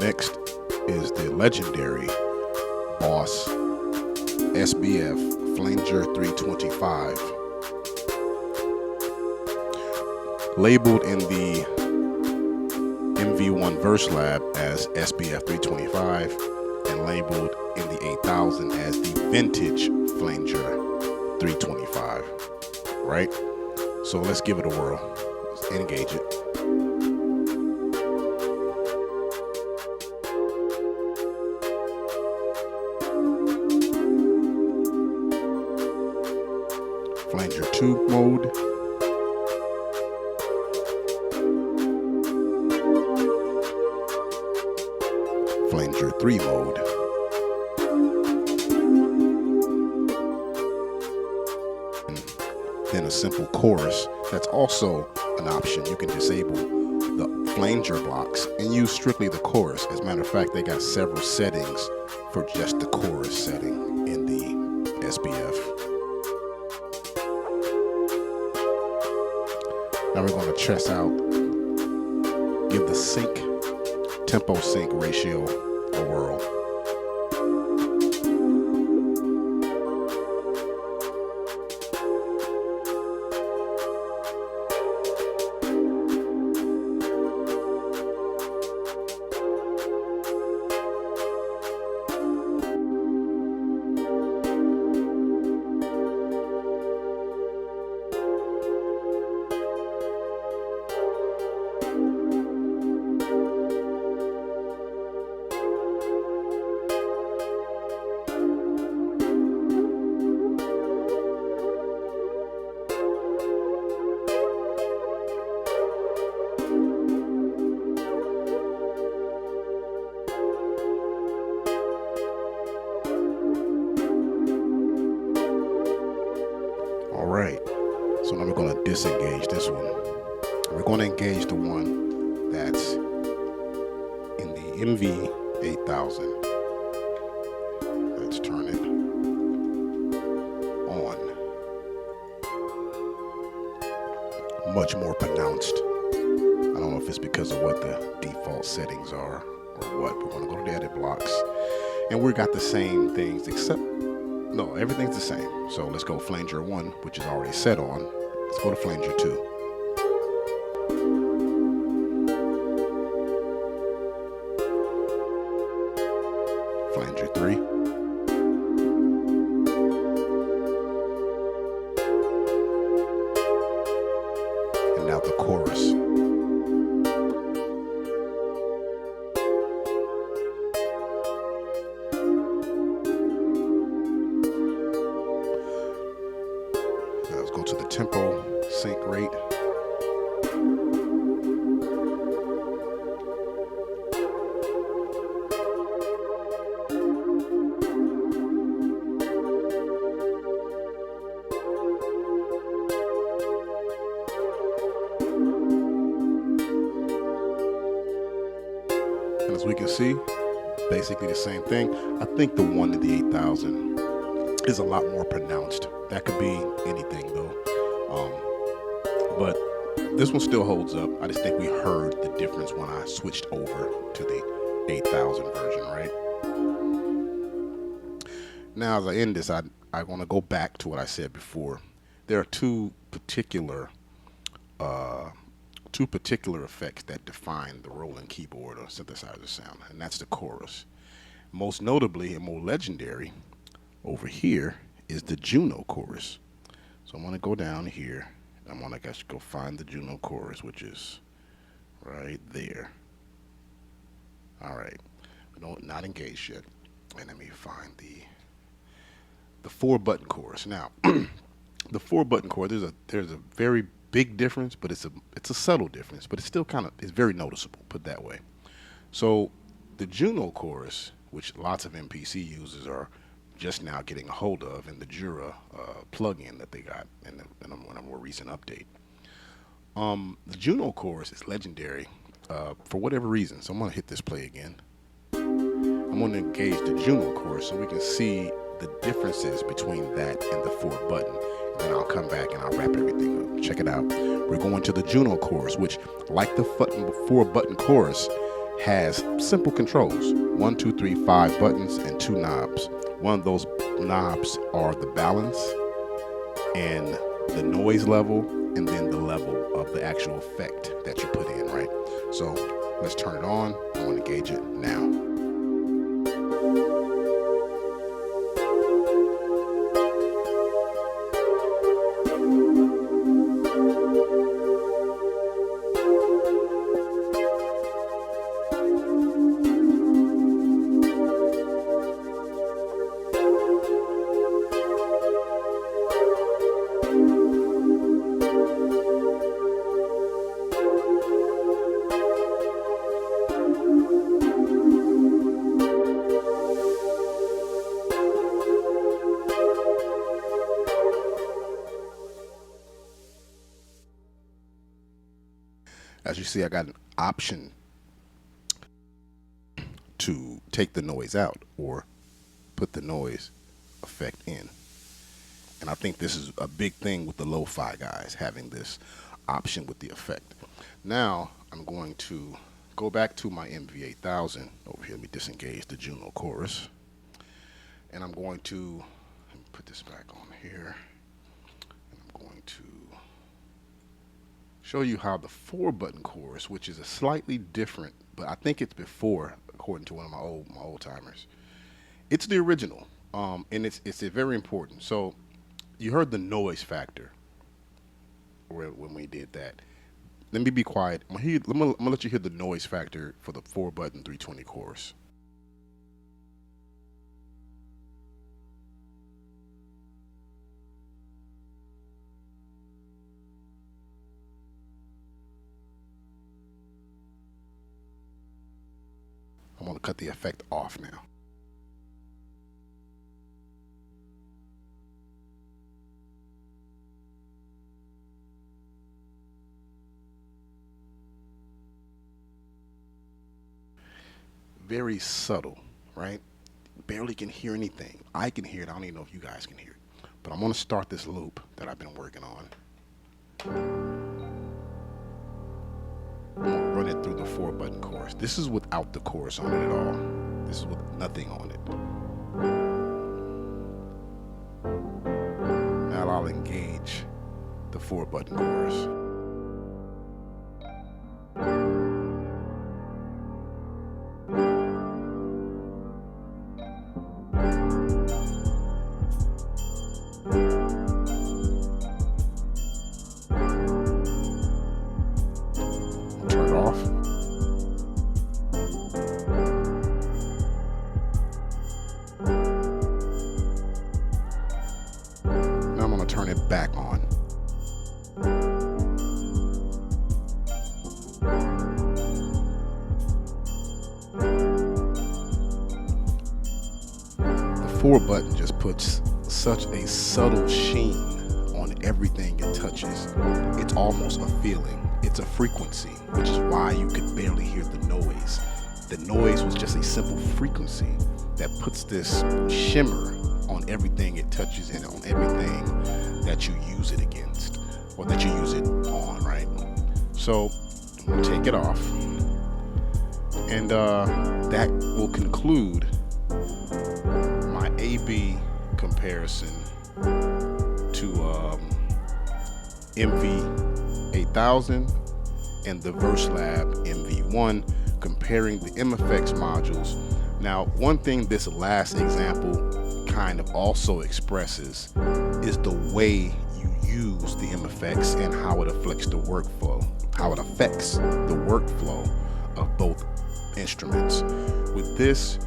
next is the legendary Boss SBF Flanger 325, labeled in the MV-1 Verselab as SBF 325 and labeled in the 8000 as the vintage Flanger 325, right? So let's give it a whirl. Let's engage it. Flanger 2 mode. Flanger 3 mode. And then a simple chorus. That's also an option. You can disable the flanger blocks and use strictly the chorus. As a matter of fact, they got several settings for just the chorus setting in the SBF. Now we're going to test out, give the sync, tempo sync ratio a whirl. Alright, so now we're going to disengage this one. We're going to engage the one that's in the MV8000. Let's turn it on. Much more pronounced. I don't know if it's because of what the default settings are or what. We're going to go to the edit blocks. And we got the same things except no, everything's the same. So let's go Flanger 1, which is already set on. Let's go to Flanger 2. Flanger 3. And now the chorus. Let's go to the tempo sync rate. And as we can see, basically the same thing. I think the one in the 8000 is a lot more pronounced. That could be anything though. But this one still holds up. I just think we heard the difference when I switched over to the 8000 version, right? Now as I end this, I want to go back to what I said before. There are two particular effects that define the Roland keyboard or synthesizer sound, and that's the chorus. Most notably and more legendary over here is the Juno chorus. So I'm going to go down here. I'm going to go find the Juno chorus, which is right there. All right. Not engaged yet. And let me find the 4-button chorus. Now, the 4-button chorus, there's a very big difference, but it's a subtle difference, but it's still it's very noticeable, put that way. So the Juno chorus, which lots of MPC users are just now getting a hold of in the Jura plugin that they got in a more recent update. The Juno chorus is legendary for whatever reason. So I'm going to hit this play again. I'm going to engage the Juno chorus so we can see the differences between that and the 4-button. And then I'll come back and I'll wrap everything up. Check it out. We're going to the Juno chorus, which, like the 4-button chorus, has simple controls: 1, 2, 3, 5 buttons and 2 knobs. One of those knobs are the balance and the noise level, and then the level of the actual effect that you put in, right? So let's turn it on. I want to gauge it now. As you see, I got an option to take the noise out or put the noise effect in. And I think this is a big thing with the lo-fi guys, having this option with the effect. Now I'm going to go back to my MV8000 over here. Let me disengage the Juno chorus. And I'm going to, let me put this back on here. And I'm going to show you how the 4-button chorus, which is a slightly different, but I think it's before, according to one of my old timers. It's the original, and it's very important. So you heard the noise factor when we did that. Let me be quiet. I'm gonna let you hear the noise factor for the 4-button 320 chorus. I'm going to cut the effect off now. Very subtle, right? Barely can hear anything. I can hear it. I don't even know if you guys can hear it. But I'm going to start this loop that I've been working on. I'm going to run it through the 4-button chorus. This is without the chorus on it at all. This is with nothing on it. Now I'll engage the 4-button chorus. Turn it back on. The 4-button just puts such a subtle sheen on everything it touches. It's almost a feeling. It's a frequency, which is why you could barely hear the noise. The noise was just a simple frequency that puts this shimmer on everything it touches and on everything that you use it against, or that you use it on, right? So I'm gonna take it off, and that will conclude my A/B comparison to MV8000 and the Verselab MV-1, comparing the MFX modules. Now, one thing this last example kind of also expresses is the way you use the MFX and how it affects the workflow, of both instruments. With this,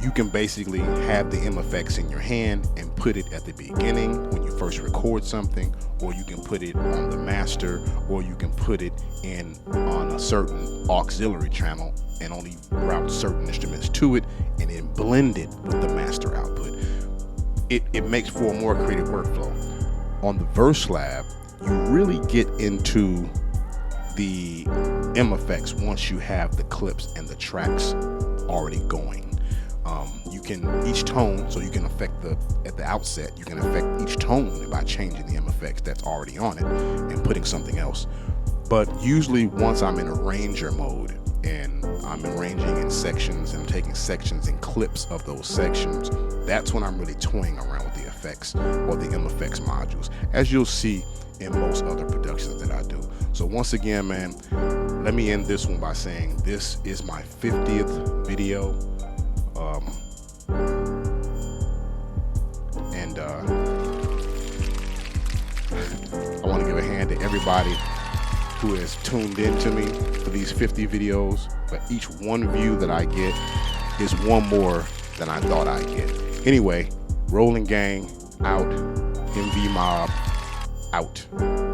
you can basically have the MFX in your hand and put it at the beginning when you first record something, or you can put it on the master, or you can put it in on a certain auxiliary channel and only route certain instruments to it, and then blend it with the master output. It makes for a more creative workflow. On the Verselab, you really get into the MFX once you have the clips and the tracks already going. You can each tone, so you can affect at the outset, you can affect each tone by changing the MFX that's already on it and putting something else. But usually once I'm in arranger mode and I'm arranging in sections and taking sections and clips of those sections, that's when I'm really toying around with the effects or the MFX modules, as you'll see in most other productions that I do. So once again, man, let me end this one by saying this is my 50th video. I want to give a hand to everybody who has tuned in to me for these 50 videos, but each one view that I get is one more than I thought I'd get. Anyway, Roland Gang out, MV Mob out.